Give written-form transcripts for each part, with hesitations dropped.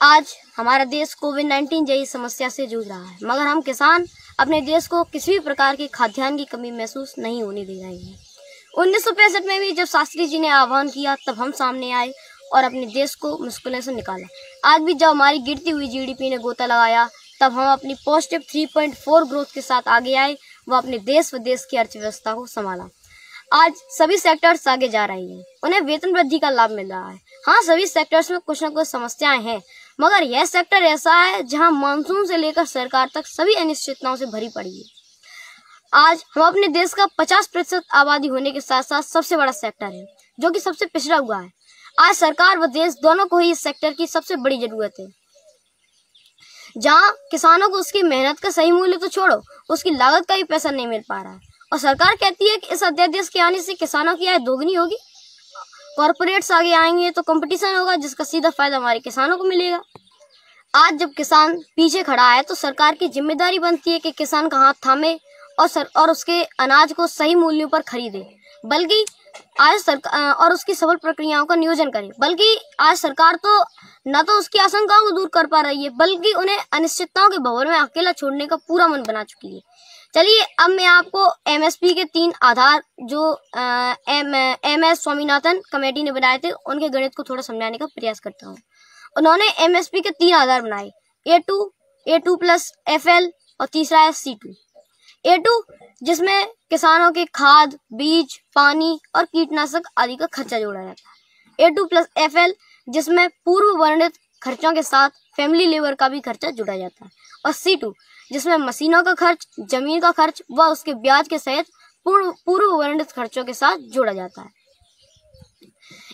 आज हमारा देश कोविड-19 जैसी समस्या से जूझ रहा है, मगर हम किसान अपने देश को किसी भी प्रकार की खाद्यान्न की कमी महसूस नहीं होने दे रहे हैं। 1965 में भी जब शास्त्री जी ने आह्वान किया, तब हम सामने आए और अपने देश को मुश्किलों से निकाला। आज भी जब हमारी गिरती हुई जीडीपी ने गोता लगाया, तब हम अपनी पॉजिटिव 3.4 ग्रोथ के साथ आगे आए व अपने देश व देश की अर्थव्यवस्था को संभाला। आज सभी सेक्टर्स आगे जा रही हैं, उन्हें वेतन वृद्धि का लाभ मिल रहा है। हाँ, सभी सेक्टर्स में कुछ न कुछ समस्याएं हैं, मगर यह सेक्टर ऐसा है जहां मानसून से लेकर सरकार तक सभी अनिश्चितताओं से भरी पड़ी है। आज हम अपने देश का 50% आबादी होने के साथ साथ सबसे बड़ा सेक्टर है, जो कि सबसे पिछड़ा हुआ है। आज सरकार व देश दोनों को ही इस सेक्टर की सबसे बड़ी जरूरत है। जहां किसानों को उसकी मेहनत का सही मूल्य तो छोड़ो, उसकी लागत का भी पैसा नहीं मिल पा रहा है, और सरकार कहती है कि इस अध्यादेश के आने से किसानों की आय दोगुनी होगी। कॉर्पोरेट्स आगे आएंगे तो कंपटीशन होगा, जिसका सीधा फायदा हमारे किसानों को मिलेगा। आज जब किसान पीछे खड़ा है तो सरकार की जिम्मेदारी बनती है कि किसान का हाथ थामे और उसके अनाज को सही मूल्यों पर खरीदे, बल्कि आज सरकार और उसकी सफल प्रक्रियाओं का नियोजन करे। बल्कि आज सरकार तो न तो उसकी आशंकाओं को दूर कर पा रही है, बल्कि उन्हें अनिश्चितताओं के भंवर में अकेला छोड़ने का पूरा मन बना चुकी है। चलिए, अब मैं आपको एमएसपी के 3 आधार जो एमएस स्वामीनाथन कमेटी ने बनाए थे, उनके गणित को थोड़ा समझाने का प्रयास करता हूँ। उन्होंने एमएसपी के 3 आधार बनाए, A2 प्लस FL और तीसरा है C2। A2 जिसमें किसानों के खाद, बीज, पानी और कीटनाशक आदि का खर्चा जोड़ा जाता है। A2 प्लस FL जिसमें पूर्व वर्णित खर्चों के साथ फैमिली लेबर का भी खर्चा जुड़ा जाता है, और C2 जिसमें मशीनों का खर्च, जमीन का खर्च व उसके ब्याज के सहित पूर्व वर्णित खर्चों के साथ जोड़ा जाता है।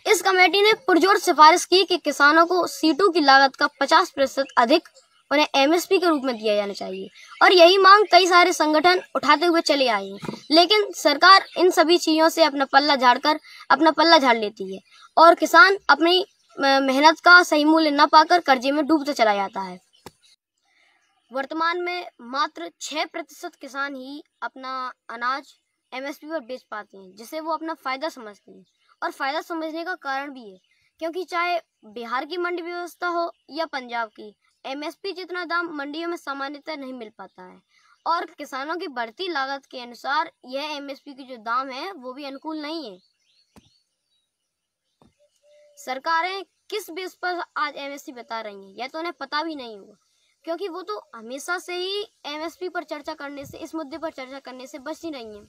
इस कमेटी ने पुरजोर सिफारिश की कि किसानों को C2 की लागत का 50% अधिक उन्हें एमएसपी के रूप में दिया जाना चाहिए, और यही मांग कई सारे संगठन उठाते हुए चले आए हैं। लेकिन सरकार इन सभी चीजों से अपना पल्ला झाड़ लेती है, और किसान अपनी मेहनत का सही मूल्य न पाकर कर्जे में डूबता चला जाता है। वर्तमान में मात्र 6% किसान ही अपना अनाज एमएसपी पर बेच पाते हैं, जिसे वो अपना फायदा समझते हैं। और फायदा समझने का कारण भी है, क्योंकि चाहे बिहार की मंडी व्यवस्था हो या पंजाब की, एमएसपी जितना दाम मंडियों में सामान्यतः नहीं मिल पाता है, और किसानों की बढ़ती लागत के अनुसार यह एमएसपी की जो दाम है वो भी अनुकूल नहीं है। सरकारें किस बेस पर आज एमएसपी बता रही हैं, यह तो उन्हें पता भी नहीं होगा, क्योंकि वो तो हमेशा से ही एमएसपी पर चर्चा करने से, इस मुद्दे पर चर्चा करने से बचती रही हैं।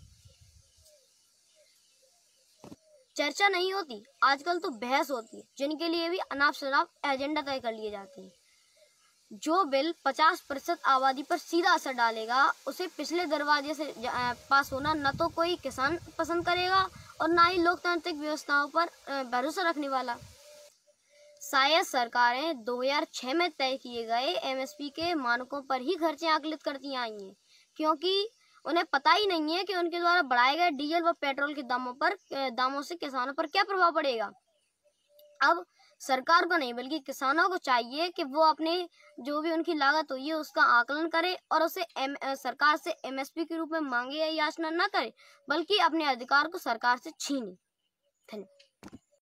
चर्चा नहीं होती, आजकल तो बहस होती है, जिनके लिए भी अनाप शनाप एजेंडा तय कर लिए जाते हैं। जो बिल 50% आबादी पर सीधा असर डालेगा, उसे पिछले दरवाजे से पास होना न तो कोई किसान पसंद करेगा और ना ही लोकतांत्रिक व्यवस्थाओं पर भरोसा रखने वाला। शायद सरकारें 2006 में तय किए गए एमएसपी के मानकों पर ही खर्चे आकलित करती आई हैं, क्योंकि उन्हें पता ही नहीं है कि उनके द्वारा बढ़ाए गए डीजल व पेट्रोल के दामों से किसानों पर क्या प्रभाव पड़ेगा। अब सरकार को नहीं, बल्कि किसानों को चाहिए कि वो अपने जो भी उनकी लागत हुई है उसका आकलन करे, और उसे सरकार से एमएसपी के रूप में मांगे या याचना न करे, बल्कि अपने अधिकार को सरकार से छीने। धन्यवाद।